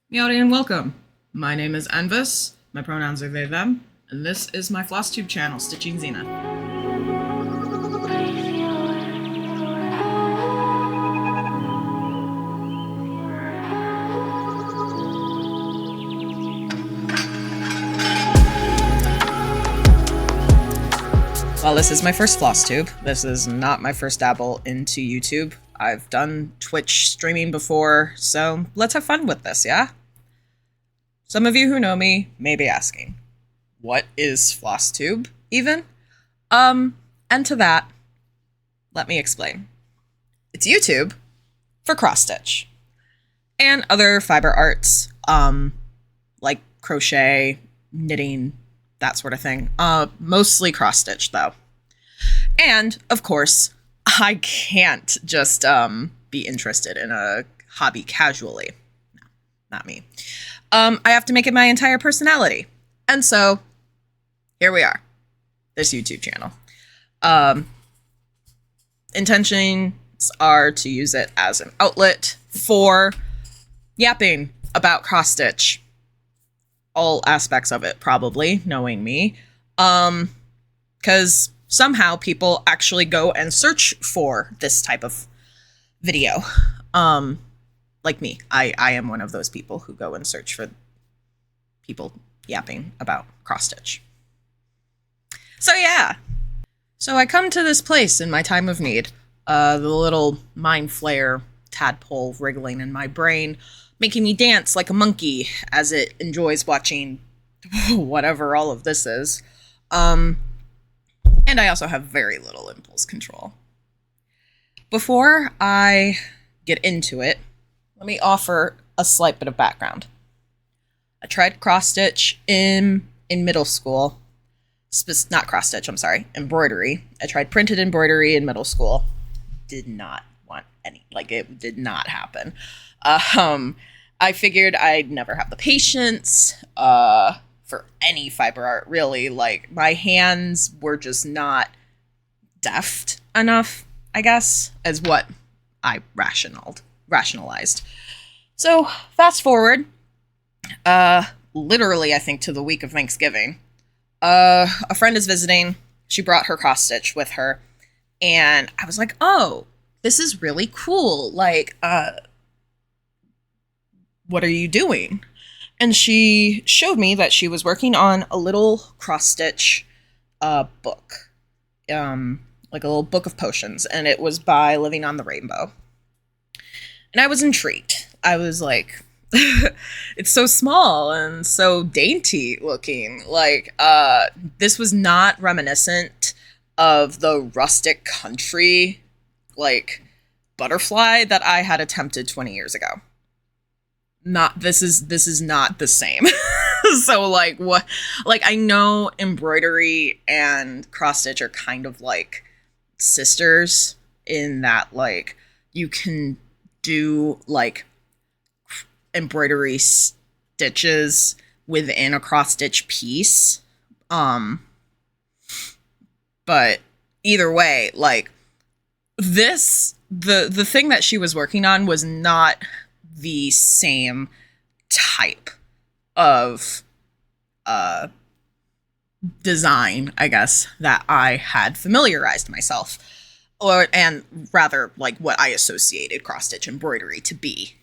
Howdy and welcome. My name is en-viss, my pronouns are they, them, and this is my Flosstube channel, Stitching Zenith. Well, this is my first Flosstube. This is not my first dabble into YouTube. I've done Twitch streaming before, so let's have fun with this, yeah? Some of you who know me may be asking, what is Flosstube, even? And to that, let me explain. It's YouTube for cross-stitch and other fiber arts, like crochet, knitting, that sort of thing. Mostly cross-stitch, though. And, of course, I can't just be interested in a hobby casually. No, not me. I have to make it my entire personality. And so, here we are. This YouTube channel. Intentions are to use it as an outlet for yapping about cross-stitch. All aspects of it, probably, knowing me. Because somehow people actually go and search for this type of video. Like me. I am one of those people who go and search for people yapping about cross-stitch. So yeah. So I come to this place in my time of need. The little mind flare tadpole wriggling in my brain, making me dance like a monkey as it enjoys watching whatever all of this is. And I also have very little impulse control. Before I get into it, let me offer a slight bit of background. I tried cross-stitch in middle school. Not cross-stitch, I'm sorry, embroidery. I tried printed embroidery in middle school. Did not want any, it did not happen. I figured I'd never have the patience for any fiber art, really. My hands were just not deft enough, I guess, as what I rationalized. So, fast forward, literally, I think, to the week of Thanksgiving. A friend is visiting. She brought her cross-stitch with her, and I was like, oh, this is really cool. What are you doing? And she showed me that she was working on a little cross-stitch book. Like a little book of potions. And it was by Living on the Rainbow. And I was intrigued. I was like, it's so small and so dainty looking. This was not reminiscent of the rustic country, butterfly that I had attempted 20 years ago. This is not the same. So what, I know embroidery and cross stitch are kind of like sisters in that you can do embroidery stitches within a cross stitch piece. But either way, the thing that she was working on was not the same type of design, I guess, that I had familiarized myself, and rather what I associated cross-stitch embroidery to be.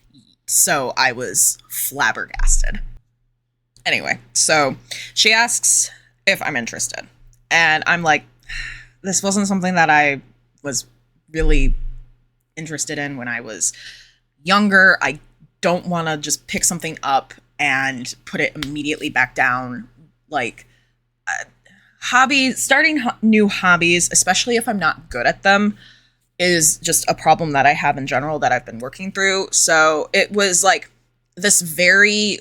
So I was flabbergasted. Anyway, so she asks if I'm interested, and I'm like, this wasn't something that I was really interested in when I was younger. I don't want to just pick something up and put it immediately back down. Starting new hobbies, especially if I'm not good at them, is just a problem that I have in general that I've been working through. So it was this very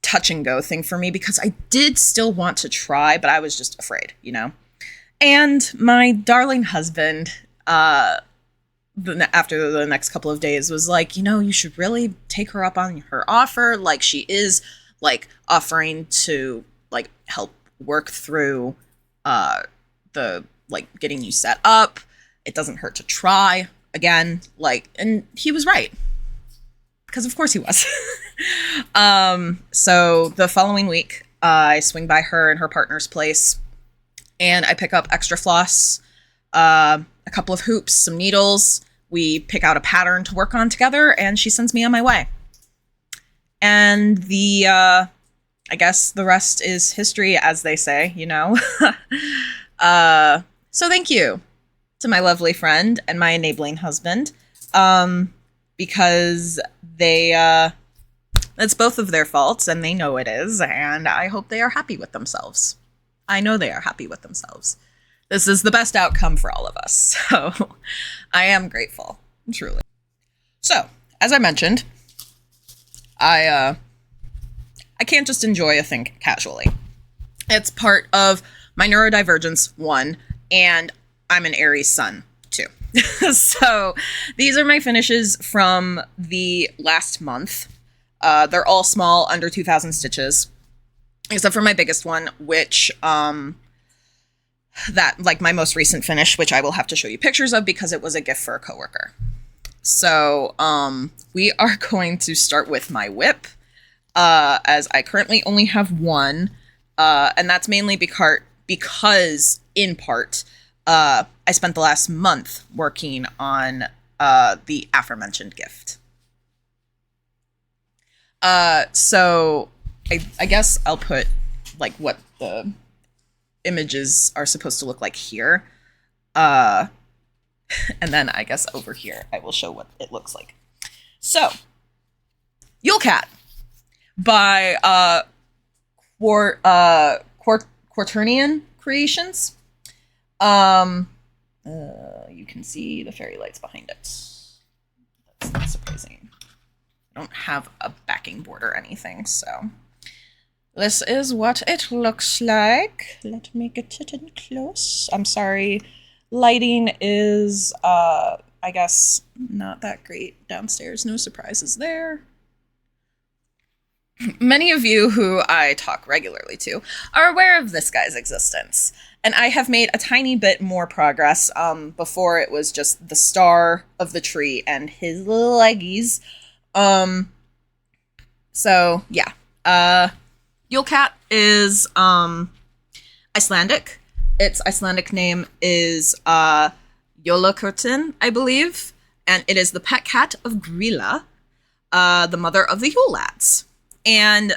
touch and go thing for me, because I did still want to try, but I was just afraid, And my darling husband, after the next couple of days, was like, you should really take her up on her offer. She is offering to help work through the getting you set up. It doesn't hurt to try again. And he was right, because of course he was. So the following week, I swing by her and her partner's place, and I pick up extra floss, a couple of hoops, some needles. We pick out a pattern to work on together, and she sends me on my way. And I guess the rest is history, as they say, you know. So thank you to my lovely friend and my enabling husband, because it's both of their faults, and they know it is, and I hope they are happy with themselves. I know they are happy with themselves. This is the best outcome for all of us, so I am grateful, truly. So, as I mentioned, I can't just enjoy a thing casually. It's part of my neurodivergence 1, and I'm an Aries sun 2. So these are my finishes from the last month. They're all small, under 2,000 stitches, except for my biggest one, which that like my most recent finish, which I will have to show you pictures of because it was a gift for a coworker. So we are going to start with my WIP, as I currently only have one, and that's mainly because in part, I spent the last month working on the aforementioned gift. So I guess I'll put like what the images are supposed to look like here. And then I guess over here I will show what it looks like. So, Yule Cat by Quaternion Creations. You can see the fairy lights behind it. That's not surprising. I don't have a backing board or anything, so this is what it looks like. Let me get it in close. I'm sorry. Lighting is, I guess, not that great downstairs. No surprises there. Many of you who I talk regularly to are aware of this guy's existence, and I have made a tiny bit more progress. Before it was just the star of the tree and his little leggies. So yeah, Yule Cat is Icelandic. Its Icelandic name is Jólaköttin, I believe, and it is the pet cat of Grilla, the mother of the Yule lads. And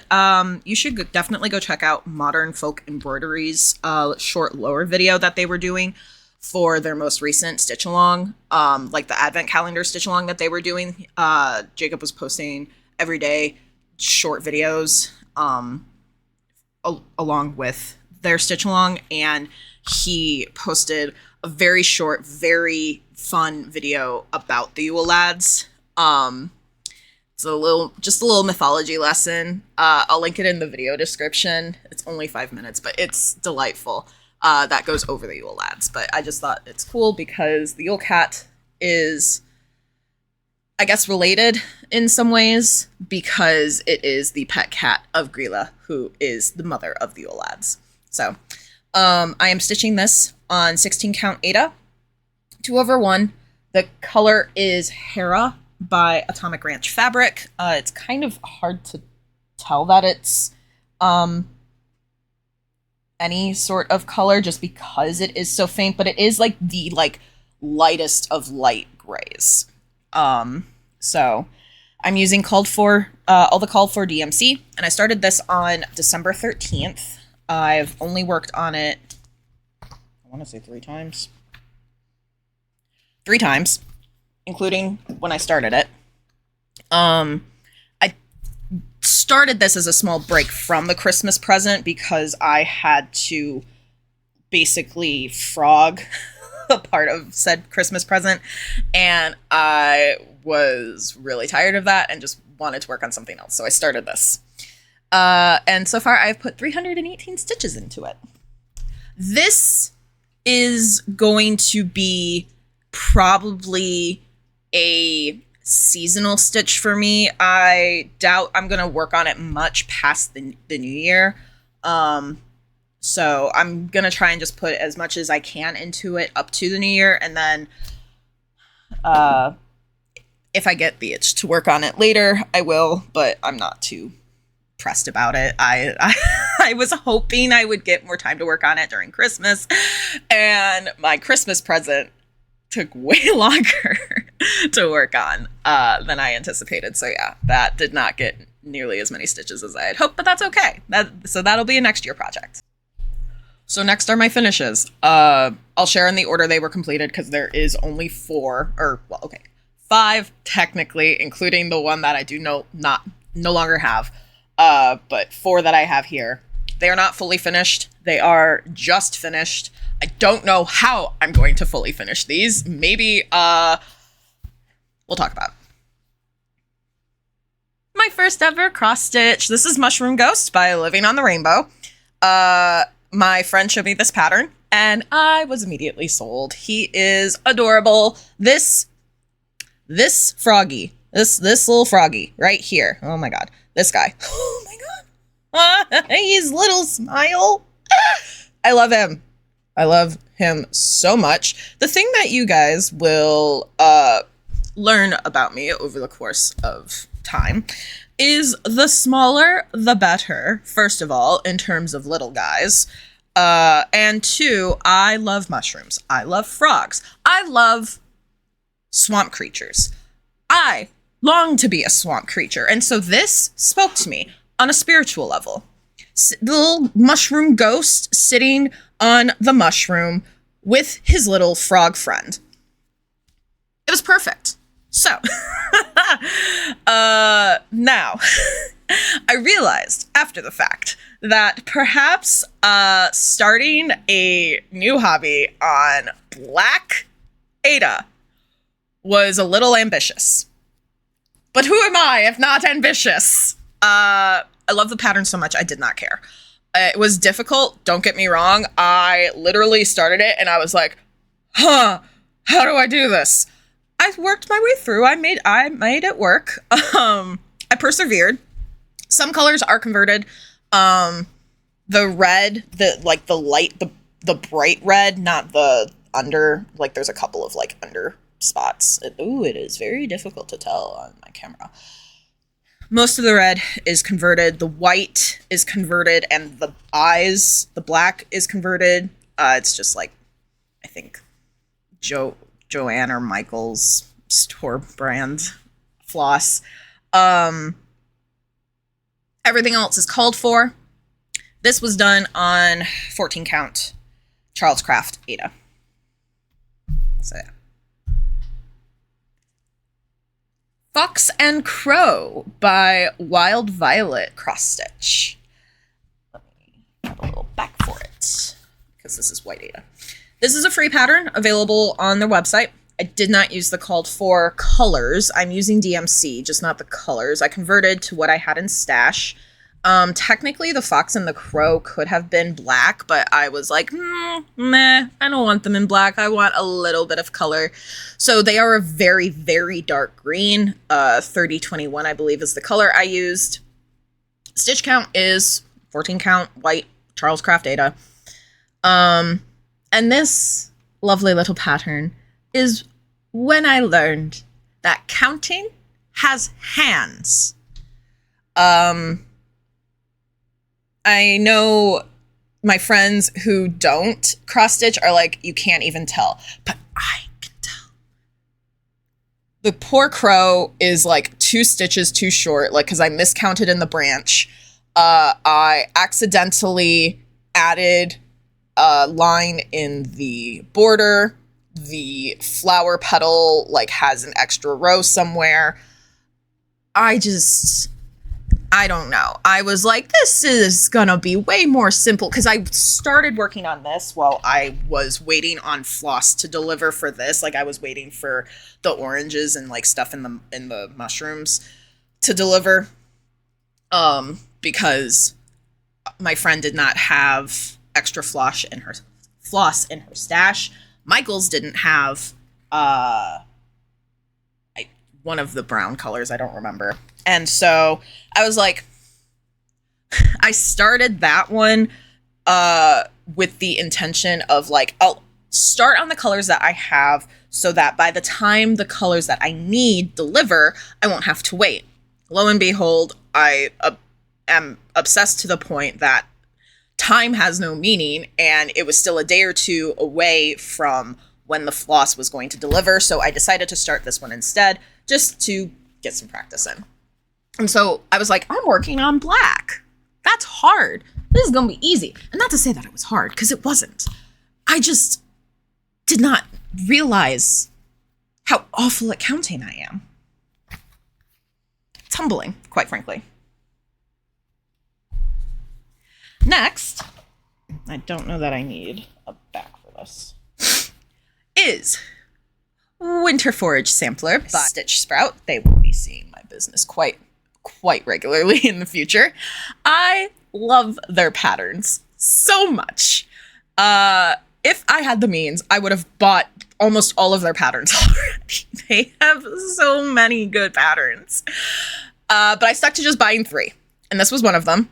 you should definitely go check out Modern Folk Embroideries short lore video that they were doing for their most recent stitch along, like the advent calendar stitch along that they were doing. Jacob was posting every day short videos along with their stitch along, and he posted a very short, very fun video about the Yule lads. It's just a little mythology lesson. I'll link it in the video description. It's only 5 minutes, but it's delightful. That goes over the Yule lads. But I just thought it's cool because the Yule Cat is, I guess, related in some ways because it is the pet cat of Grilla, who is the mother of the Yule lads. So I am stitching this on 16 count Aida, 2/1. The color is Hera by Atomic Ranch Fabric. It's kind of hard to tell that it's any sort of color just because it is so faint, but it is like the lightest of light grays. So I'm using all the called for DMC, and I started this on December 13th. I've only worked on it, I want to say 3 times. 3 times, including when I started it. I started this as a small break from the Christmas present because I had to basically frog a part of said Christmas present, and I was really tired of that and just wanted to work on something else, so I started this. And so far I've put 318 stitches into it. This is going to be probably a seasonal stitch for me. I doubt I'm going to work on it much past the new year. So I'm going to try and just put as much as I can into it up to the new year. And then if I get the itch to work on it later, I will, but I'm not too pressed about it. I was hoping I would get more time to work on it during Christmas, and my Christmas present took way longer to work on than I anticipated. So yeah, that did not get nearly as many stitches as I had hoped, but that's okay. So that'll be a next year project. So next are my finishes. I'll share in the order they were completed because there is only 5 technically, including the one that I do no longer have. But 4 that I have here. They are not fully finished. They are just finished. I don't know how I'm going to fully finish these. Maybe we'll talk about it. My first ever cross stitch. This is Mushroom Ghost by Living on the Rainbow. My friend showed me this pattern and I was immediately sold. He is adorable. This froggy, this little froggy right here. Oh my God, this guy. Oh my God. His little smile. I love him. I love him so much. The thing that you guys will learn about me over the course of time is the smaller the better, first of all, in terms of little guys. And 2, I love mushrooms. I love frogs. I love swamp creatures. I long to be a swamp creature. And so this spoke to me on a spiritual level. The little mushroom ghost sitting on the mushroom with his little frog friend. It was perfect. So, now, I realized after the fact that perhaps starting a new hobby on black Ada was a little ambitious. But who am I if not ambitious? I love the pattern so much, I did not care. It was difficult, don't get me wrong. I literally started it and I was like, how do I do this? I worked my way through. I made it work. I persevered. Some colors are converted. The red, the bright red, not the under, like there's a couple of like under spots. It is very difficult to tell on my camera. Most of the red is converted. The white is converted, and the black is converted. It's just like, I think, Joanne or Michael's store brand floss. Everything else is called for. This was done on 14 count Charles Craft Ada. So yeah. Fox and Crow by Wild Violet cross stitch. Let me have a little back for it because this is white Ada. This is a free pattern available on their website. I did not use the called for colors. I'm using DMC, just not the colors. I converted to what I had in stash. Technically, the fox and the crow could have been black, but I was like, I don't want them in black. I want a little bit of color. So they are a very, very dark green. 3021, I believe, is the color I used. Stitch count is 14 count white Charles Craft Ada. And this lovely little pattern is when I learned that counting has hands. I know my friends who don't cross stitch are like, you can't even tell, but I can tell. The poor crow is like 2 stitches too short, like, cause I miscounted in the branch. I accidentally added a line in the border. The flower petal like has an extra row somewhere. I don't know. I was like, this is gonna be way more simple because I started working on this while I was waiting on floss to deliver for this. Like I was waiting for the oranges and like stuff in the mushrooms to deliver. Because my friend did not have extra floss in her stash. Michael's didn't have one of the brown colors, I don't remember. And so I was like, I started that one with the intention of like, I'll start on the colors that I have so that by the time the colors that I need deliver, I won't have to wait. Lo and behold, I am obsessed to the point that time has no meaning, and it was still a day or two away from when the floss was going to deliver, so I decided to start this one instead, just to get some practice in. And so I was like, I'm working on black. That's hard. This is going to be easy. And not to say that it was hard, because it wasn't. I just did not realize how awful at counting I am. It's humbling, quite frankly. Next, I don't know that I need a back for this, is Winter Forage Sampler by Stitch Sprout. They will be seeing my business quite regularly in the future. I love their patterns so much. If I had the means, I would have bought almost all of their patterns already. They have so many good patterns. But I stuck to just buying 3, and this was one of them.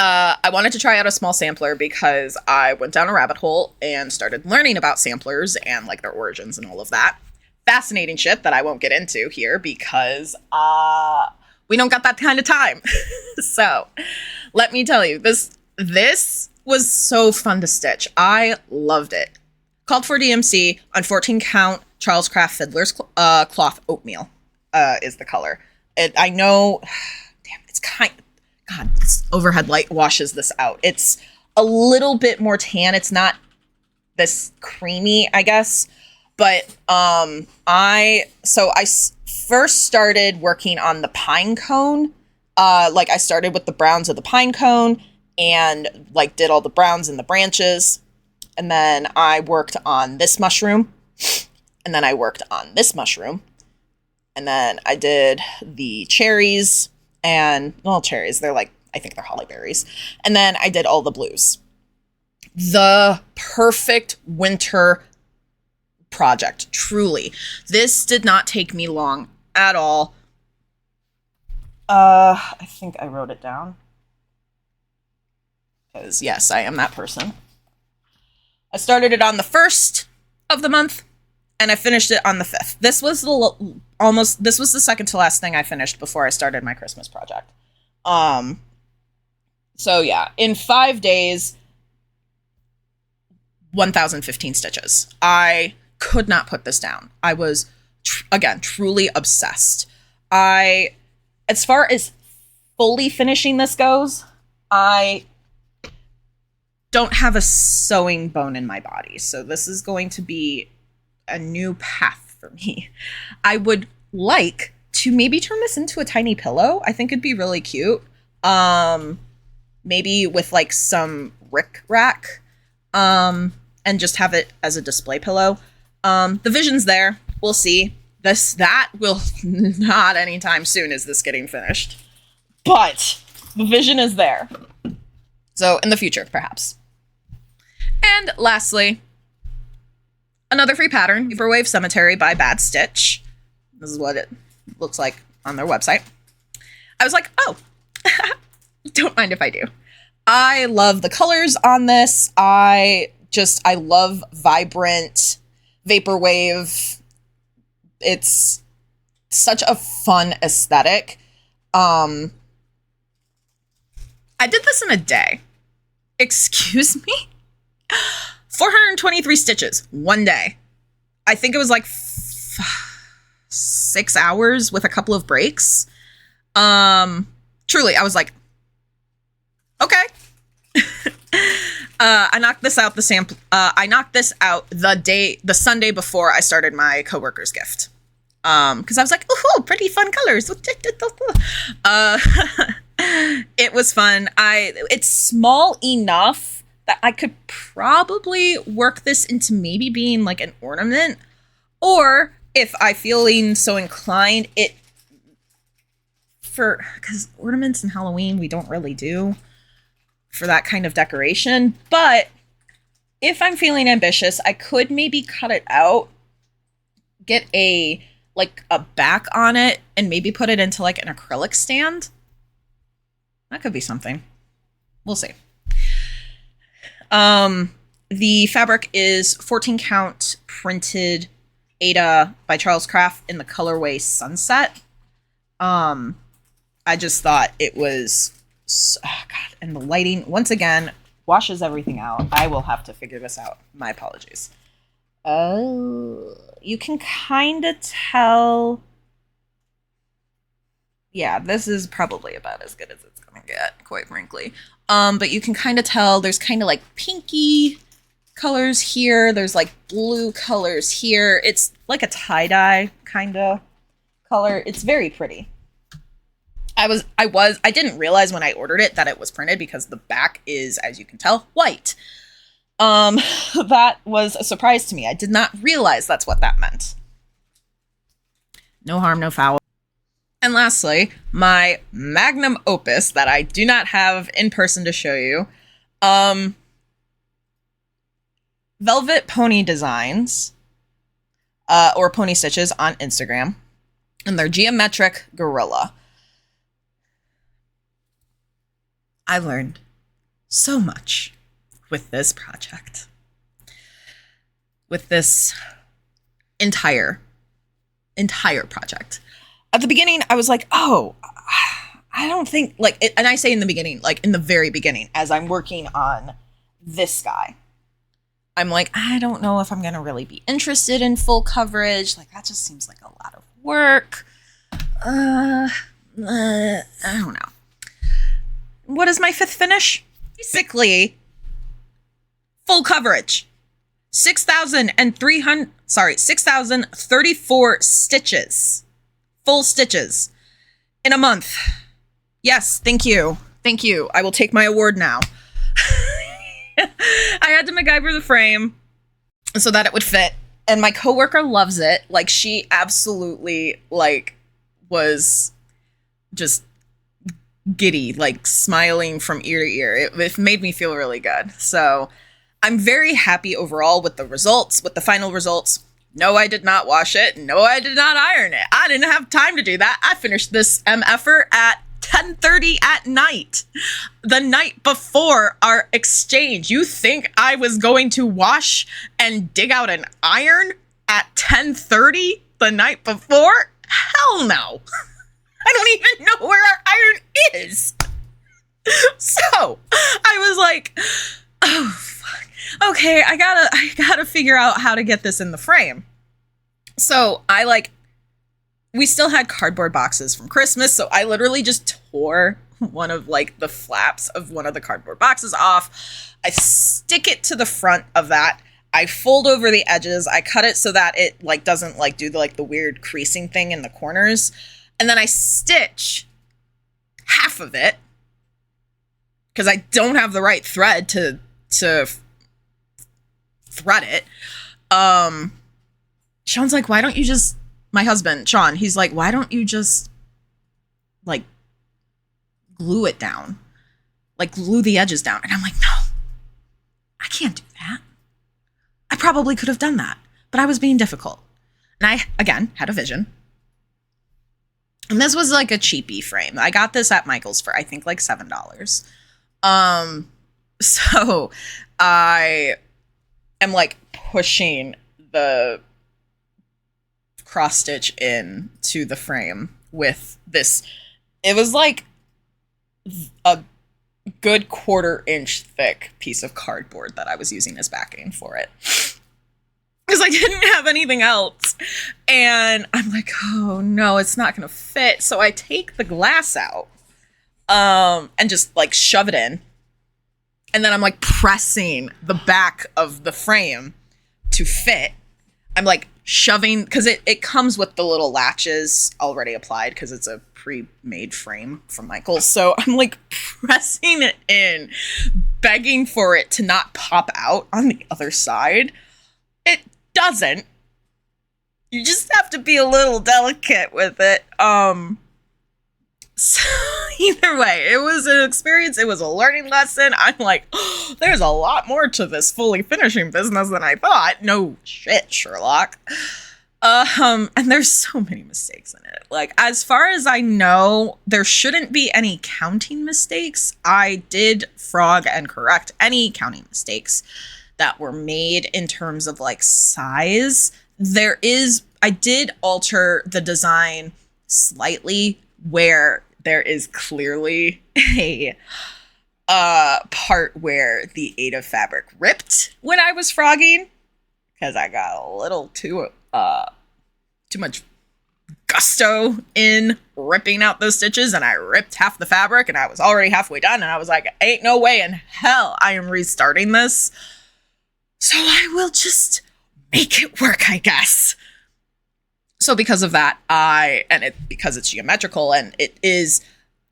I wanted to try out a small sampler because I went down a rabbit hole and started learning about samplers and like their origins and all of that. Fascinating shit that I won't get into here because we don't got that kind of time. So let me tell you, this was so fun to stitch. I loved it. Called for DMC on 14 count Charles Craft Fiddler's cloth oatmeal is the color. I know, damn, it's God, this overhead light washes this out. It's a little bit more tan. It's not this creamy, I guess. But I first started working on the pine cone. I started with the browns of the pine cone and like did all the browns in the branches. And then I worked on this mushroom. And then I worked on this mushroom. And then I did the cherries. And, well, cherries, they're like, I think they're holly berries. And then I did all the blues. The perfect winter project, truly. This did not take me long at all. I think I wrote it down. Because, yes, I am that person. I started it on the 1st of the month, and I finished it on the 5th. This was the second to last thing I finished before I started my Christmas project. So yeah, in 5 days, 1,015 stitches. I could not put this down. I was, again, truly obsessed. As far as fully finishing this goes, I don't have a sewing bone in my body, so this is going to be a new path for me. I would like to maybe turn this into a tiny pillow. I think it'd be really cute. Maybe with like some rick-rack, and just have it as a display pillow. The vision's there. We'll see. That will not anytime soon is this getting finished. But the vision is there. So in the future, perhaps. And lastly, another free pattern, Vaporwave Cemetery by Bad Stitch. This is what it looks like on their website. I was like, oh, don't mind if I do. I love the colors on this. I love vibrant vaporwave. It's such a fun aesthetic. I did this in a day. Excuse me? 423 stitches, one day. I think it was like 6 hours with a couple of breaks. Truly, I was like, okay. I knocked this out the Sunday before I started my coworker's gift. Because I was like, ooh, pretty fun colors. It was fun. It's small enough that I could probably work this into maybe being like an ornament, or if I feeling so inclined, because ornaments in Halloween we don't really do for that kind of decoration. But if I'm feeling ambitious, I could maybe cut it out, get a back on it, and maybe put it into like an acrylic stand. That could be something. We'll see. The fabric is 14 count printed Ada by Charles Craft in the colorway Sunset. I just thought it was, oh God, and the lighting, once again, washes everything out. I will have to figure this out. My apologies. Oh, you can kind of tell. Yeah, this is probably about as good as it's gonna get, quite frankly. But you can kind of tell there's kind of like pinky colors here. There's like blue colors here. It's like a tie-dye kind of color. It's very pretty. I didn't realize when I ordered it that it was printed because the back is, as you can tell, white. That was a surprise to me. I did not realize that's what that meant. No harm, no foul. And lastly, my magnum opus that I do not have in person to show you. Velvet Pony Designs, or Pony Stitches on Instagram. And they're Geometric Gorilla. I learned so much with this project. With this entire project. At the beginning, I was like, oh, I don't think, like, and I say in the beginning, like in the very beginning, as I'm working on this guy, I'm like, I don't know if I'm going to really be interested in full coverage. Like, that just seems like a lot of work. I don't know. What is my fifth finish? Basically, full coverage. 6,034 stitches. Full stitches. In a month. Yes, thank you. Thank you. I will take my award now. I had to MacGyver the frame so that it would fit. And my coworker loves it. Like, she absolutely, like, was just giddy, like smiling from ear to ear. It made me feel really good. So I'm very happy overall with the results, with the final results. No, I did not wash it. No, I did not iron it. I didn't have time to do that. I finished this effort at 10:30 at night, the night before our exchange. You think I was going to wash and dig out an iron at 10:30 the night before? Hell no. I don't even know where our iron is. So I was like, oh, fuck. Okay, I gotta figure out how to get this in the frame. So we still had cardboard boxes from Christmas. So I literally just tore one of like the flaps of one of the cardboard boxes off. I stick it to the front of that. I fold over the edges. I cut it so that it like doesn't like do the weird creasing thing in the corners. And then I stitch half of it because I don't have the right thread to thread it. Sean's like, why don't you just, my husband, Sean, he's like, why don't you just like glue it down? Like glue the edges down. And I'm like, no, I can't do that. I probably could have done that, but I was being difficult. And I, again, had a vision. And this was like a cheapy frame. I got this at Michael's for, I think, like $7. So I am like pushing the cross stitch in to the frame with this. It was like a good 1/4 inch thick piece of cardboard that I was using as backing for it. Because I didn't have anything else. And I'm like, oh no, it's not going to fit. So I take the glass out and just like shove it in. And then I'm like pressing the back of the frame to fit. I'm like shoving, because it comes with the little latches already applied because it's a pre-made frame from Michael's. So I'm like pressing it in, begging for it to not pop out on the other side. It doesn't. You just have to be a little delicate with it. So either way, it was an experience. It was a learning lesson. I'm like, oh, there's a lot more to this fully finishing business than I thought. No shit, Sherlock. And there's so many mistakes in it. Like, as far as I know, there shouldn't be any counting mistakes. I did frog and correct any counting mistakes that were made in terms of like size I did alter the design slightly where there is clearly a part where the eight of fabric ripped when I was frogging, because I got a little too much gusto in ripping out those stitches, and I ripped half the fabric and I was already halfway done, and I was like, ain't no way in hell I am restarting this. So I will just make it work, I guess. So because of that, because it's geometrical and it is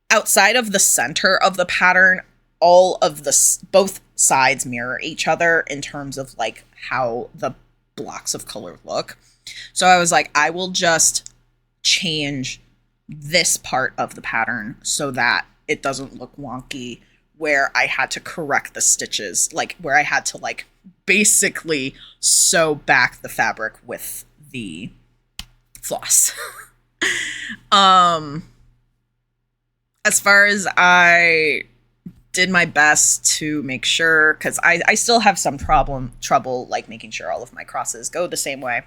outside of the center of the pattern, all of both sides mirror each other in terms of like how the blocks of color look. So I was like, I will just change this part of the pattern so that it doesn't look wonky, where I had to correct the stitches, like where I had to like basically sew back the fabric with the floss. As far as I did my best to make sure, because I still have some trouble like making sure all of my crosses go the same way,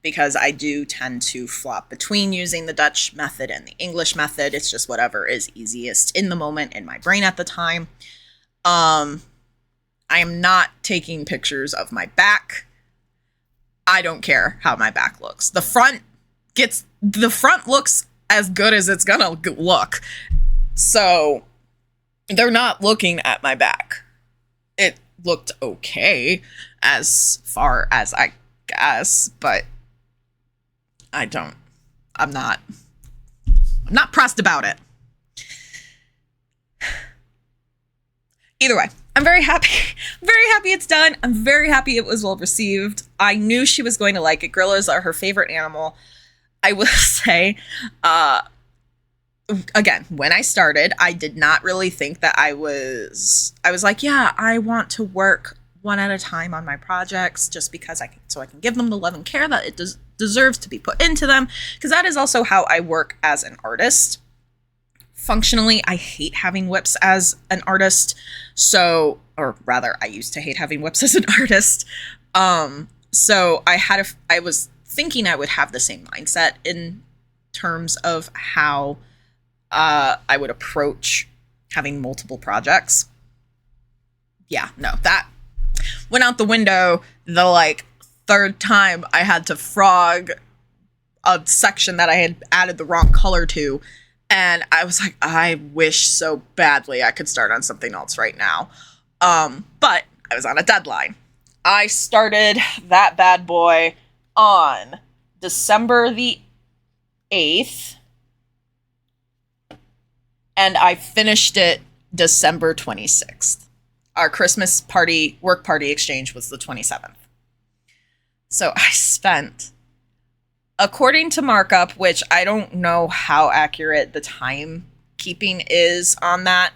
because I do tend to flop between using the Dutch method and the English method. It's just whatever is easiest in the moment in my brain at the time. I am not taking pictures of my back. I don't care how my back looks. The front looks as good as it's gonna look. So they're not looking at my back. It looked okay as far as I guess, but I'm not pressed about it. Either way, I'm very happy. I'm very happy it's done. I'm very happy it was well received. I knew she was going to like it. Gorillas are her favorite animal. I will say, again, when I started, I did not really think that I was like, yeah, I want to work one at a time on my projects just because I can give them the love and care that it deserves to be put into them, because that is also how I work as an artist. Functionally, I hate having WIPs as an artist. So, or rather, I used to hate having WIPs as an artist. So I was thinking I would have the same mindset in terms of how I would approach having multiple projects. Yeah, no, that went out the window the like third time I had to frog a section that I had added the wrong color to. And I was like, I wish so badly I could start on something else right now. But I was on a deadline. I started that bad boy on December the 8th. And I finished it December 26th. Our Christmas work party exchange was the 27th. So I spent, according to markup, which I don't know how accurate the timekeeping is on that,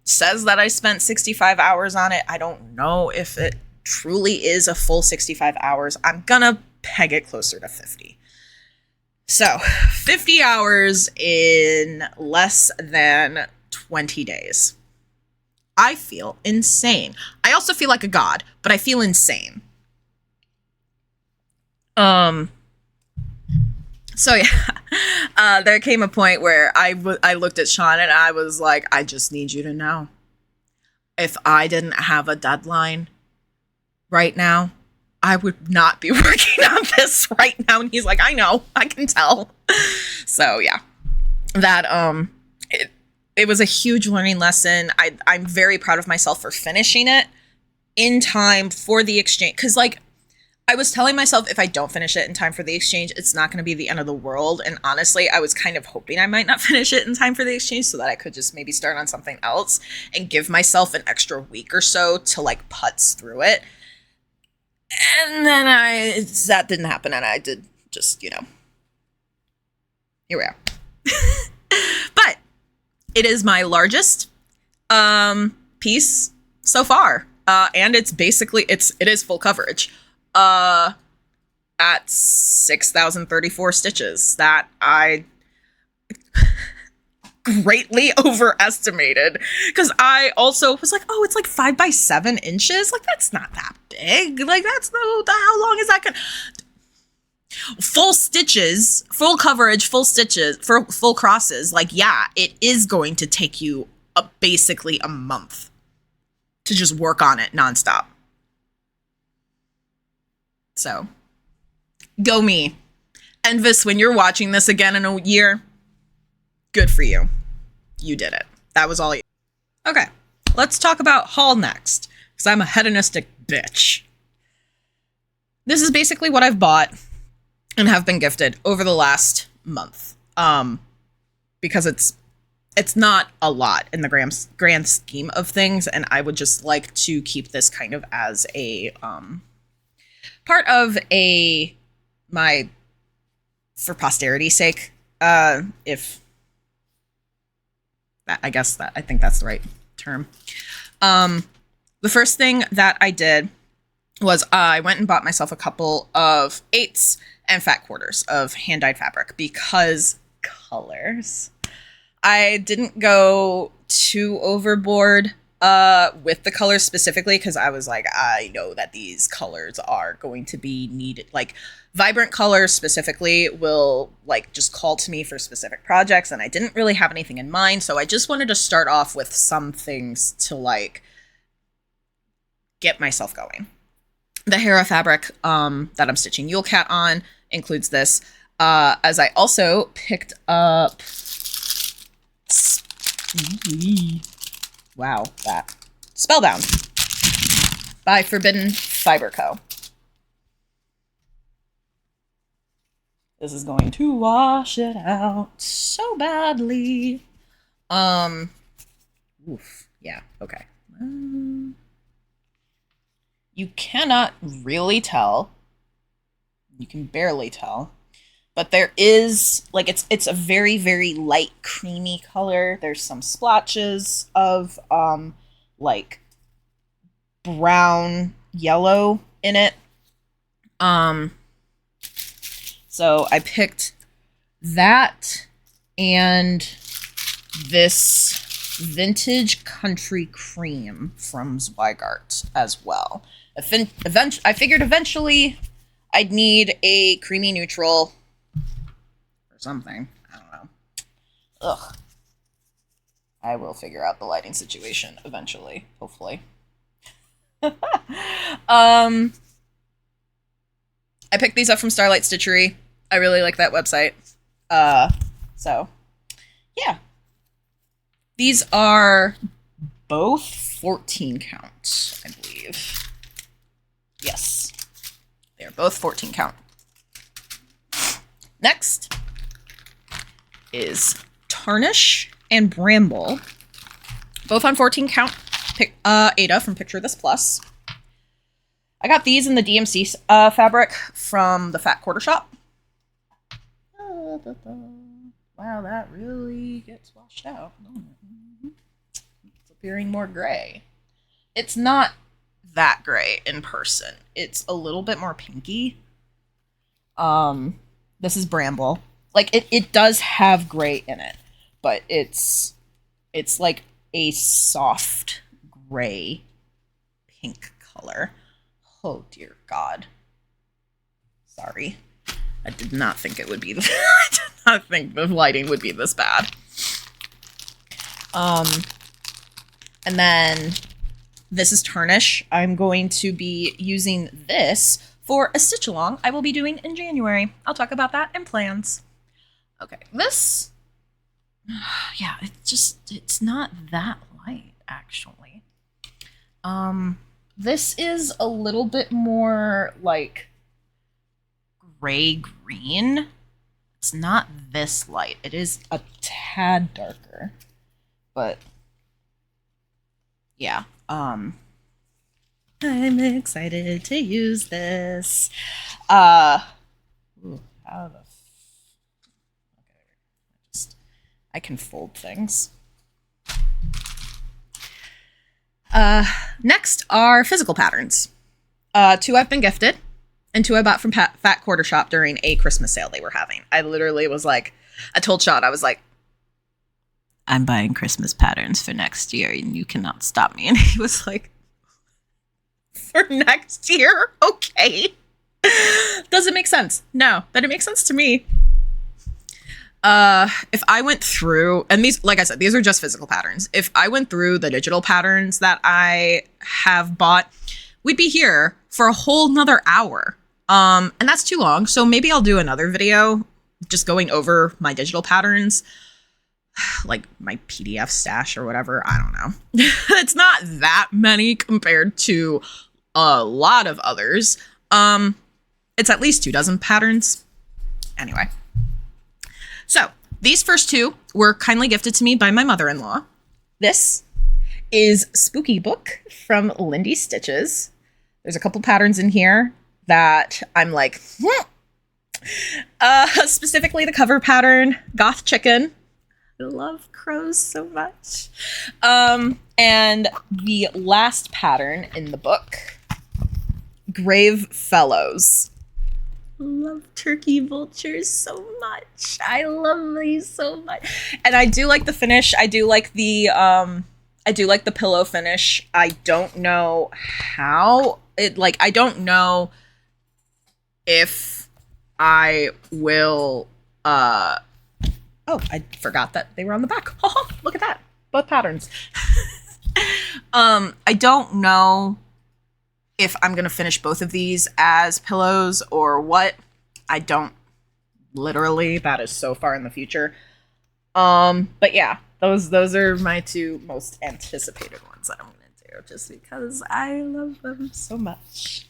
says that I spent 65 hours on it. I don't know if it truly is a full 65 hours. I'm gonna peg it closer to 50. So 50 hours in less than 20 days. I feel insane. I also feel like a god, but I feel insane. So yeah, there came a point where I looked at Sean and I was like, I just need you to know, if I didn't have a deadline right now, I would not be working on this right now. And he's like, I know, I can tell. So yeah, that, it was a huge learning lesson. I'm very proud of myself for finishing it in time for the exchange. Cause like, I was telling myself, if I don't finish it in time for the exchange, it's not going to be the end of the world. And honestly, I was kind of hoping I might not finish it in time for the exchange so that I could just maybe start on something else and give myself an extra week or so to like putz through it. And then that didn't happen. And I did just, here we are. But it is my largest piece so far. And it's basically, it is full coverage. At 6,034 stitches that I greatly overestimated, because I also was like, oh, it's like 5 by 7 inches. Like, that's not that big. Like, that's how long is that gonna... Full stitches, full coverage, full stitches, for full crosses. Like, yeah, it is going to take you basically a month to just work on it nonstop. So, go me. en-viss, when you're watching this again in a year, good for you. You did it. That was all you. Okay, let's talk about haul next, because I'm a hedonistic bitch. This is basically what I've bought and have been gifted over the last month. Because it's not a lot in the grand scheme of things, and I would just like to keep this kind of as a part of for posterity's sake. If that, I think that's the right term. The first thing that I did was I went and bought myself a couple of 8s and fat quarters of hand-dyed fabric because colors. I didn't go too overboard with the colors specifically because I was like, I know that these colors are going to be needed. Like, vibrant colors specifically will like just call to me for specific projects, and I didn't really have anything in mind, so I just wanted to start off with some things to like get myself going. The Hera fabric that I'm stitching Yule Cat on includes this, as I also picked up... Wow, that. Spellbound by Forbidden Fiber Co. This is going to wash it out so badly. Oof, yeah, okay. You cannot really tell. You can barely tell. But there is, like, it's a very, very light, creamy color. There's some splotches of, like, brown yellow in it. So I picked that and this Vintage Country Cream from Zweigart as well. I figured eventually I'd need a creamy neutral or something. I don't know. Ugh. I will figure out the lighting situation eventually, hopefully. I picked these up from Starlight Stitchery. I really like that website. So, yeah. These are both 14 count, I believe. Yes. They're both 14 count. Next is Tarnish and Bramble. Both on 14 count. Ada from Picture This Plus. I got these in the DMC fabric from the Fat Quarter Shop. Wow, that really gets washed out. It's appearing more gray. It's not that gray in person. It's a little bit more pinky. This is Bramble. Like, it does have gray in it, but it's like a soft gray pink color. Oh dear God. Sorry. I did not think it would be I did not think the lighting would be this bad. And then this is Tarnish. I'm going to be using this for a stitch along I will be doing in January. I'll talk about that in plans. Okay, this, yeah, it's not that light, actually. This is a little bit more like gray-green. It's not this light. It is a tad darker, but yeah, I'm excited to use this. Ooh, how the okay, I can fold things. Next are physical patterns. 2 I've been gifted, and 2 I bought from Fat Quarter Shop during a Christmas sale they were having. I literally was like, I told Sean, I was like, I'm buying Christmas patterns for next year, and you cannot stop me. And he was like, for next year. Okay. Does it make sense? No, that it makes sense to me. If I went through, and these, like I said, these are just physical patterns. If I went through the digital patterns that I have bought, we'd be here for a whole nother hour. And that's too long. So maybe I'll do another video just going over my digital patterns, like my PDF stash or whatever. I don't know. It's not that many compared to a lot of others. It's at least 24 patterns. Anyway. So these first two were kindly gifted to me by my mother-in-law. This is Spooky Book from Lindy Stitches. There's a couple patterns in here that I'm like, specifically the cover pattern, Goth Chicken. I love crows so much. And the last pattern in the book, Grave Fellows. Love turkey vultures so much. I love these so much. And I do like the finish. I do like the pillow finish. I don't know how it, like, I don't know if I will oh, I forgot that they were on the back. Oh, look at that. Both patterns. I don't know if I'm going to finish both of these as pillows or what. I don't, literally, that is so far in the future. But yeah, those are my two most anticipated ones that I'm going to do just because I love them so much.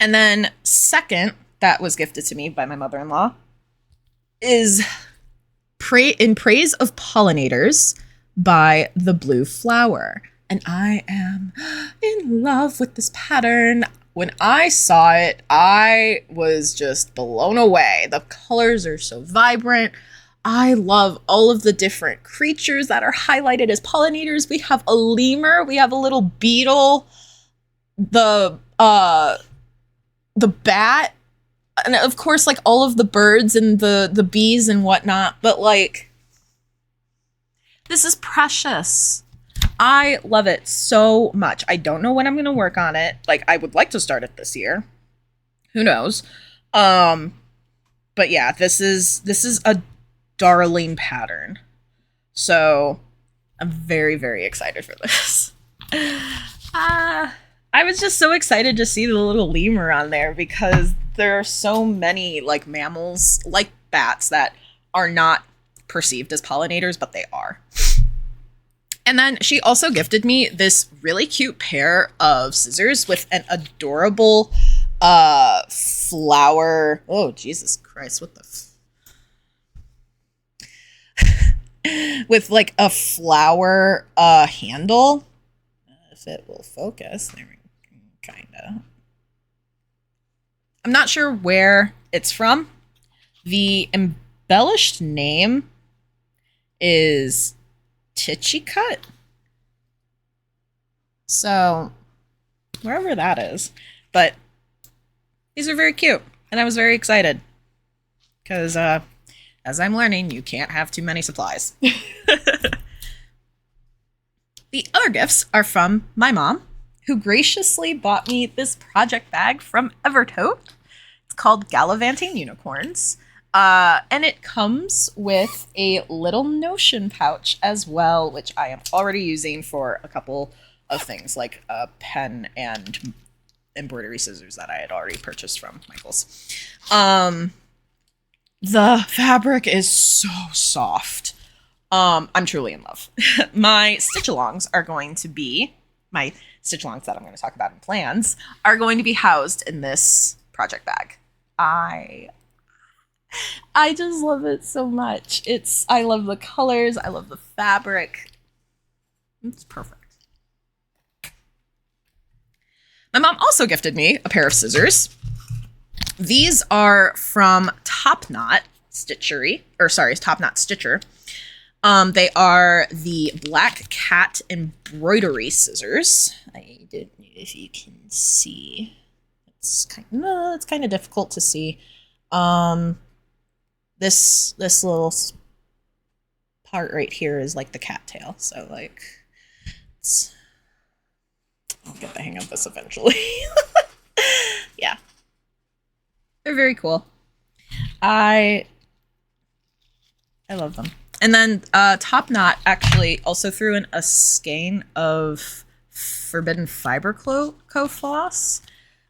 And then second, that was gifted to me by my mother-in-law, is In Praise of Pollinators by The Blue Flower. And I am in love with this pattern. When I saw it, I was just blown away. The colors are so vibrant. I love all of the different creatures that are highlighted as pollinators. We have a lemur. We have a little beetle. The bat. And of course, like all of the birds and the bees and whatnot. But like, this is precious. I love it so much. I don't know when I'm going to work on it. Like, I would like to start it this year. Who knows? But yeah, this is a darling pattern. So I'm very, very excited for this. I was just so excited to see the little lemur on there because there are so many like mammals, like bats, that are not perceived as pollinators, but they are. And then she also gifted me this really cute pair of scissors with an adorable flower. Oh, Jesus Christ, what the with like a flower handle. If it will focus, there we go, kind of. I'm not sure where it's from. The embellished name is Titchy-Cut. So wherever that is. But these are very cute. And I was very excited. Because as I'm learning, you can't have too many supplies. The other gifts are from my mom, who graciously bought me this project bag from Evertote. It's called Gallivanting Unicorns. And it comes with a little Notion pouch as well, which I am already using for a couple of things, like a pen and embroidery scissors that I had already purchased from Michael's. The fabric is so soft. I'm truly in love. My stitch-alongs that I'm going to talk about in plans are going to be housed in this project bag. I just love it so much. I love the colors. I love the fabric. It's perfect. My mom also gifted me a pair of scissors. These are from Top Knot Stitcher. They are the Black Cat embroidery scissors. I don't know if you can see. It's kind of difficult to see. This little part right here is like the cattail. So like, I'll get the hang of this eventually. Yeah. They're very cool. I love them. And then Top Knot actually also threw in a skein of Forbidden Fiber Co floss.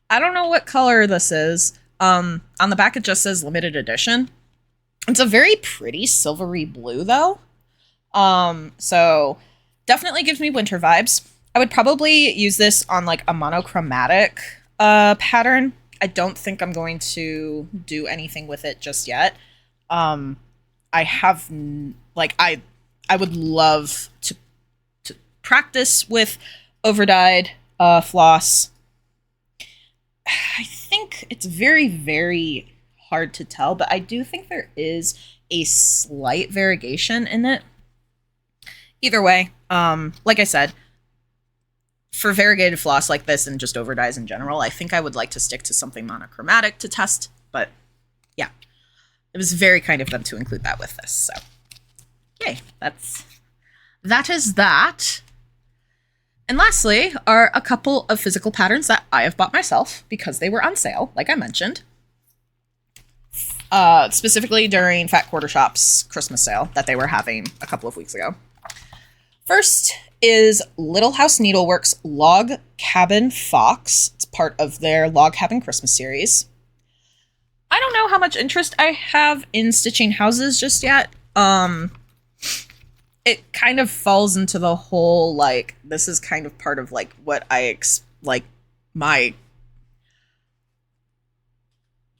I don't know what color this is. On the back it just says limited edition. It's a very pretty silvery blue though. So definitely gives me winter vibes. I would probably use this on like a monochromatic pattern. I don't think I'm going to do anything with it just yet. I have like I would love to practice with overdyed floss. I think it's very, very hard to tell, but I do think there is a slight variegation in it. Either way, like I said, for variegated floss like this and just overdyes in general, I think I would like to stick to something monochromatic to test, but yeah. It was very kind of them to include that with this, so yay, that is that. And lastly are a couple of physical patterns that I have bought myself because they were on sale, like I mentioned. Specifically during Fat Quarter Shop's Christmas sale that they were having a couple of weeks ago. First is Little House Needleworks Log Cabin Fox. It's part of their Log Cabin Christmas series. I don't know how much interest I have in stitching houses just yet. It kind of falls into the whole, like, this is kind of part of, like, what my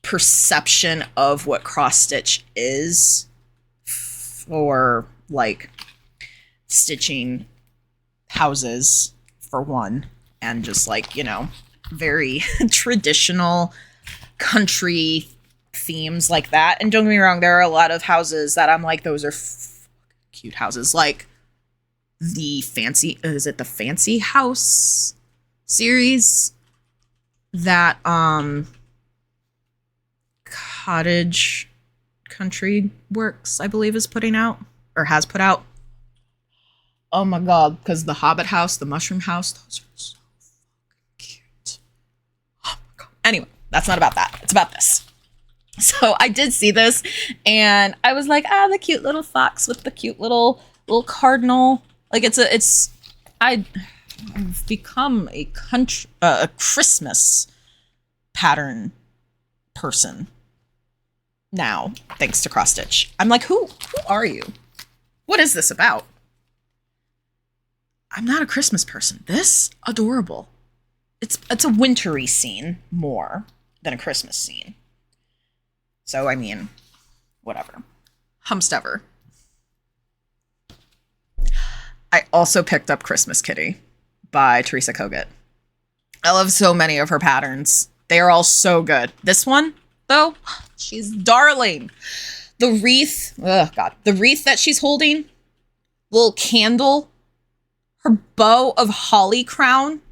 perception of what cross stitch is for, like, stitching houses, for one, and just, like, you know, very traditional country themes like that. And don't get me wrong, there are a lot of houses that I'm like, those are cute houses, like the fancy, is it the Fancy House series that Cottage Country Works, I believe, is putting out or has put out. Oh my god, because the Hobbit house, the Mushroom House, those are so fucking cute. Oh my god. Anyway, that's not about that. It's about this. So I did see this and I was like, the cute little fox with the cute little cardinal. Like I've become a Christmas pattern person now, thanks to cross stitch. I'm like, who are you? What is this about? I'm not a Christmas person. This adorable. It's a wintry scene more than a Christmas scene. So, I mean, whatever. Humstever. I also picked up Christmas Kitty by Teresa Kogut. I love so many of her patterns. They are all so good. This one, though, she's darling. The wreath, oh god, the wreath that she's holding, little candle, her bow of holly crown.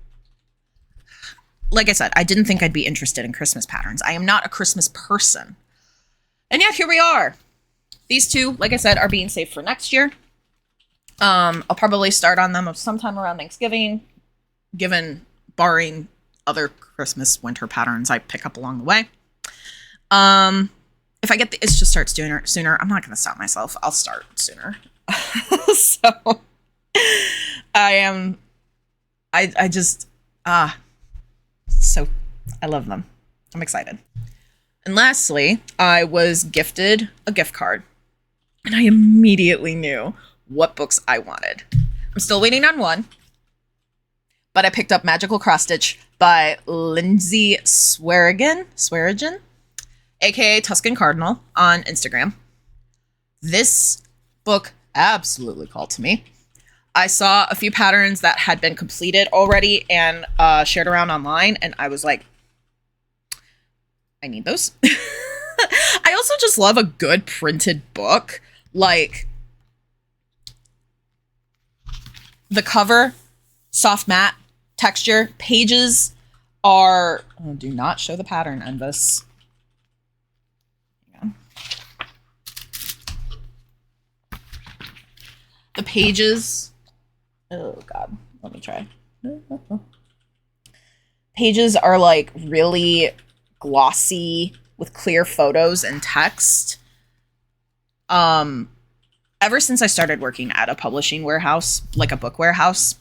Like I said, I didn't think I'd be interested in Christmas patterns. I am not a Christmas person. And yet, here we are. These two, like I said, are being saved for next year. I'll probably start on them sometime around Thanksgiving, barring other Christmas winter patterns I pick up along the way. If I get the itch to start sooner, I'm not going to stop myself. I'll start sooner. So, I love them. I'm excited. And lastly, I was gifted a gift card. And I immediately knew what books I wanted. I'm still waiting on one. But I picked up Magical Cross Stitch by Lindsay Swearigan, aka Tuscan Cardinal, on Instagram. This book absolutely called to me. I saw a few patterns that had been completed already and shared around online, and I was like, I need those. I also just love a good printed book. Like, the cover, soft matte texture, pages are, do not show the pattern, en-viss. The pages, oh god, let me try. pages are like really glossy with clear photos and text. Ever since I started working at a publishing warehouse, like a book warehouse,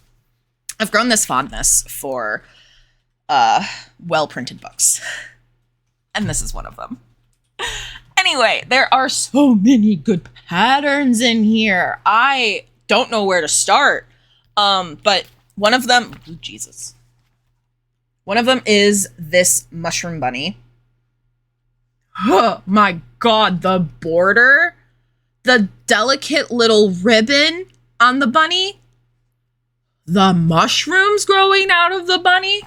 I've grown this fondness for well-printed books. And this is one of them. Anyway, there are so many good patterns in here. I don't know where to start. But one of them, oh, Jesus. One of them is this mushroom bunny. Oh my God, the border, the delicate little ribbon on the bunny, the mushrooms growing out of the bunny.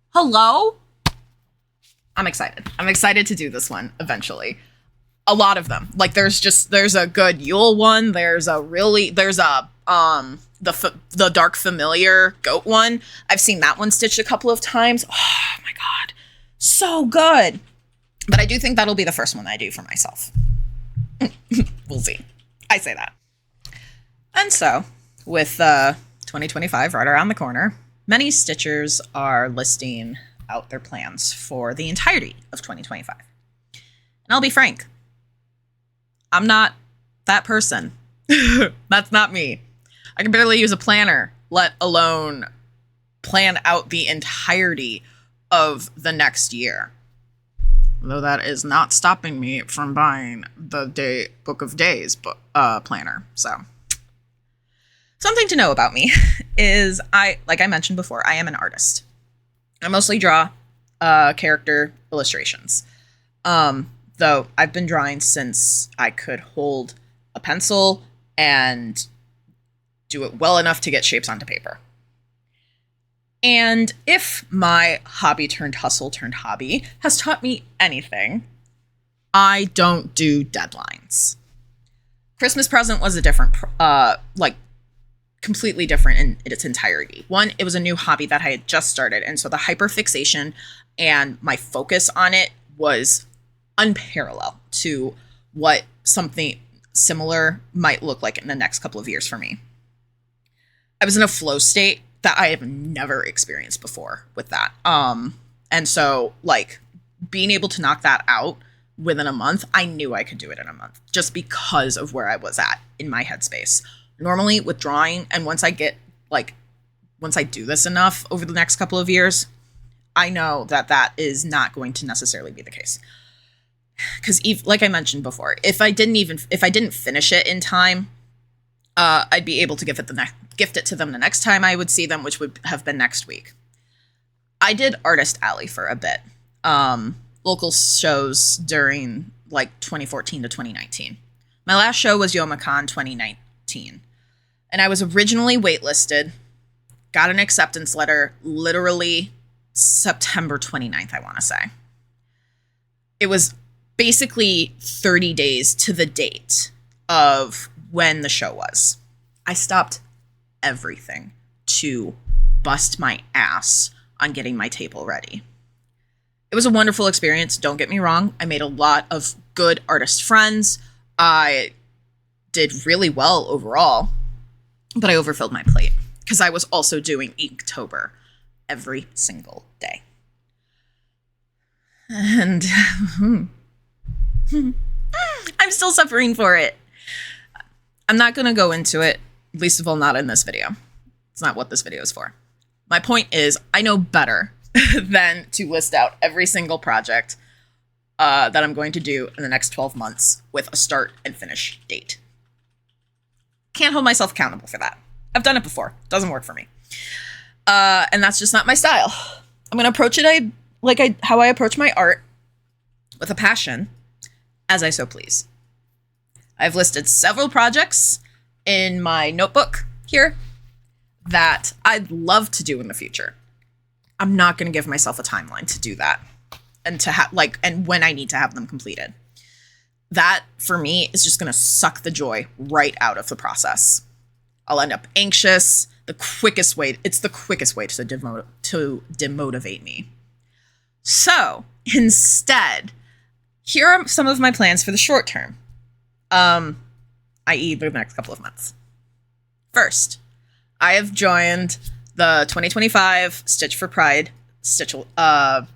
Hello? I'm excited. I'm excited to do this one eventually. A lot of them. Like there's a good Yule one. There's a the Dark Familiar goat one. I've seen that one stitched a couple of times. Oh my God. So good. But I do think that'll be the first one I do for myself. We'll see. I say that. And so, with 2025 right around the corner, many stitchers are listing out their plans for the entirety of 2025. And I'll be frank, I'm not that person. That's not me. I can barely use a planner, let alone plan out the entirety of the next year. Though that is not stopping me from buying the Book of Days planner. So, something to know about me is like I mentioned before, I am an artist. I mostly draw character illustrations. Though I've been drawing since I could hold a pencil and do it well enough to get shapes onto paper. And if my hobby turned hustle turned hobby has taught me anything, I don't do deadlines. Christmas present was a different, completely different in its entirety. One, it was a new hobby that I had just started. And so the hyperfixation and my focus on it was unparalleled to what something similar might look like in the next couple of years for me. I was in a flow state that I have never experienced before with that. And so like being able to knock that out within a month, I knew I could do it in a month just because of where I was at in my headspace. Normally with drawing, and once I do this enough over the next couple of years, I know that is not going to necessarily be the case. Because like I mentioned before, if I didn't finish it in time, I'd be able to gift it to them the next time I would see them, which would have been next week. I did Artist Alley for a bit, local shows during like 2014 to 2019. My last show was YomaCon 2019, and I was originally waitlisted, got an acceptance letter literally September 29th, I want to say. It was basically 30 days to the date of when the show was. I stopped everything to bust my ass on getting my table ready. It was a wonderful experience, don't get me wrong. I made a lot of good artist friends. I did really well overall, but I overfilled my plate because I was also doing Inktober every single day. And I'm still suffering for it. I'm not going to go into it, least of all not in this video. It's not what this video is for. My point is, I know better than to list out every single project that I'm going to do in the next 12 months with a start and finish date. Can't hold myself accountable for that. I've done it before. Doesn't work for me. And that's just not my style. I'm going to approach it how I approach my art, with a passion, as I so please. I've listed several projects in my notebook here that I'd love to do in the future. I'm not going to give myself a timeline to do that and and when I need to have them completed. That for me is just going to suck the joy right out of the process. I'll end up anxious. It's the quickest way to demotivate me. So instead, here are some of my plans for the short term. I.e. the next couple of months. First, I have joined the 2025 Stitch for Pride Sal,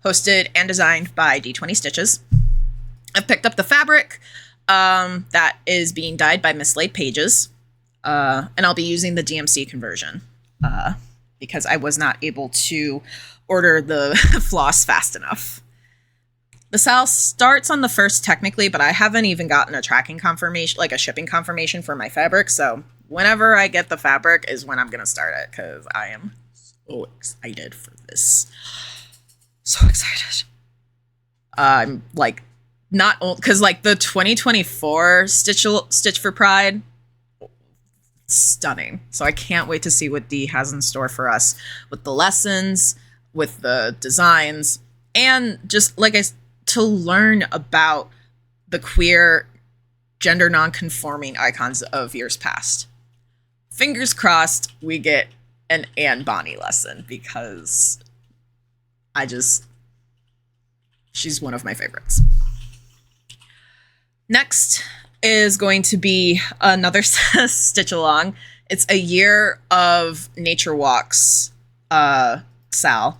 hosted and designed by D20 Stitches. I've picked up the fabric that is being dyed by Mislaid Pages, and I'll be using the DMC conversion because I was not able to order the floss fast enough. The sale starts on the 1st technically, but I haven't even gotten a tracking confirmation, like a shipping confirmation for my fabric. So whenever I get the fabric is when I'm going to start it, because I am so excited for this. So excited. I'm like, not because like the 2024 Stitch for Pride, stunning. So I can't wait to see what Dee has in store for us with the lessons, with the designs, and just like to learn about the queer, gender non-conforming icons of years past. Fingers crossed we get an Anne Bonny lesson, because she's one of my favorites. Next is going to be another Stitch Along. It's a year of nature walks, Sal,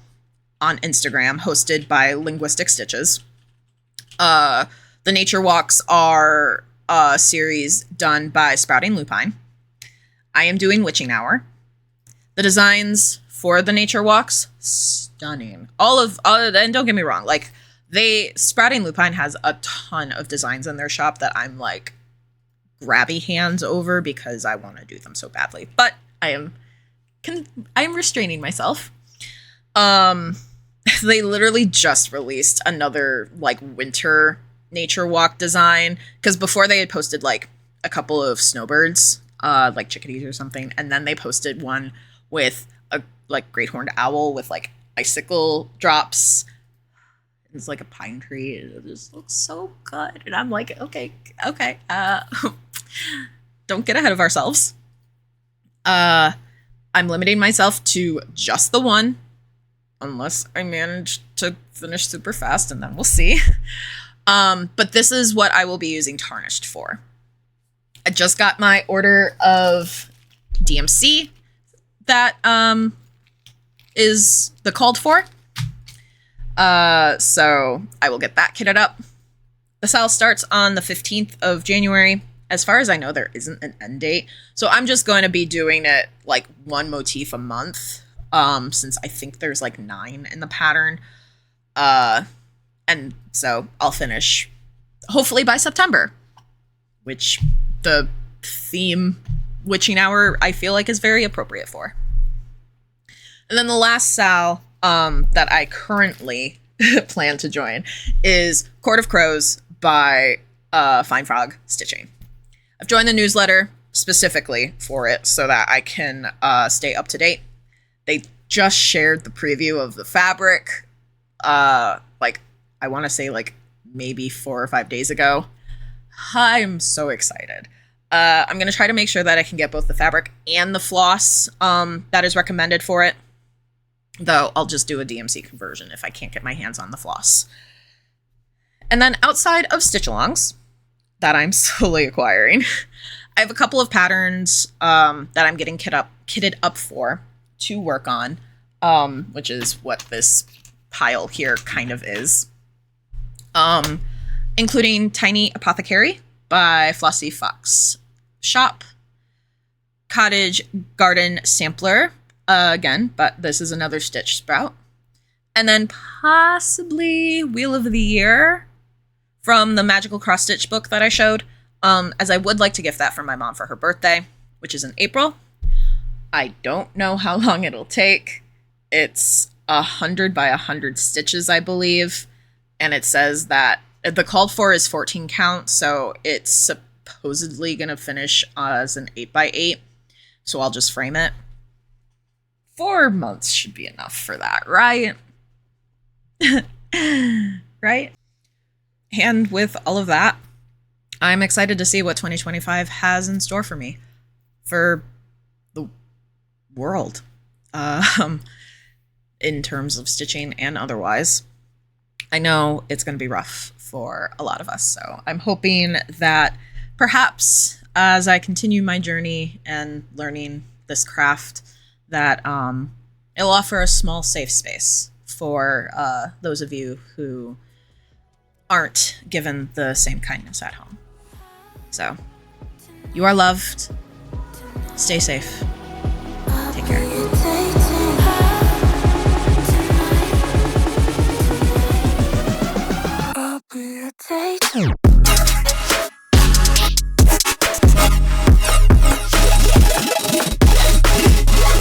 on Instagram, hosted by Linguistic Stitches. The nature walks are a series done by Sprouting Lupine. I am doing Witching Hour. The designs for the nature walks, stunning. And don't get me wrong, like Sprouting Lupine has a ton of designs in their shop that I'm like grabby hands over because I want to do them so badly. But I am restraining myself. They literally just released another like winter nature walk design, because before they had posted like a couple of snowbirds, like chickadees or something, and then they posted one with a like great horned owl with like icicle drops. It's like a pine tree. It just looks so good, and I'm like, okay, don't get ahead of ourselves. I'm limiting myself to just the one, unless I manage to finish super fast, and then we'll see. But this is what I will be using Tarnished for. I just got my order of DMC that is the called for. So I will get that kitted up. The sale starts on the 15th of January. As far as I know, there isn't an end date. So I'm just going to be doing it like one motif a month. Since I think there's like 9 in the pattern. And so I'll finish hopefully by September, which the theme Witching Hour I feel like is very appropriate for. And then the last sal that I currently plan to join is Court of Crows by Fine Frog Stitching. I've joined the newsletter specifically for it so that I can stay up to date. They just shared the preview of the fabric, like, I want to say, like, maybe 4 or 5 days ago. I'm so excited. I'm going to try to make sure that I can get both the fabric and the floss that is recommended for it. Though, I'll just do a DMC conversion if I can't get my hands on the floss. And then outside of Stitch-alongs that I'm slowly acquiring, I have a couple of patterns that I'm getting kitted up for to work on, which is what this pile here kind of is. Including Tiny Apothecary by Flossy Fox Shop, Cottage Garden Sampler, again, but this is another Stitch Sprout, and then possibly Wheel of the Year from the Magical Cross Stitch book that I showed, as I would like to gift that for my mom for her birthday, which is in April. I don't know how long it'll take. It's 100 by 100 stitches, I believe. And it says that the called for is 14 count. So it's supposedly going to finish as an 8 by 8. So I'll just frame it. 4 months should be enough for that, right? Right? And with all of that, I'm excited to see what 2025 has in store for me. For the world, in terms of stitching and otherwise. I know it's going to be rough for a lot of us, so I'm hoping that perhaps as I continue my journey and learning this craft, that It'll offer a small safe space for those of you who aren't given the same kindness at home. So, you are loved. Stay safe. Take care.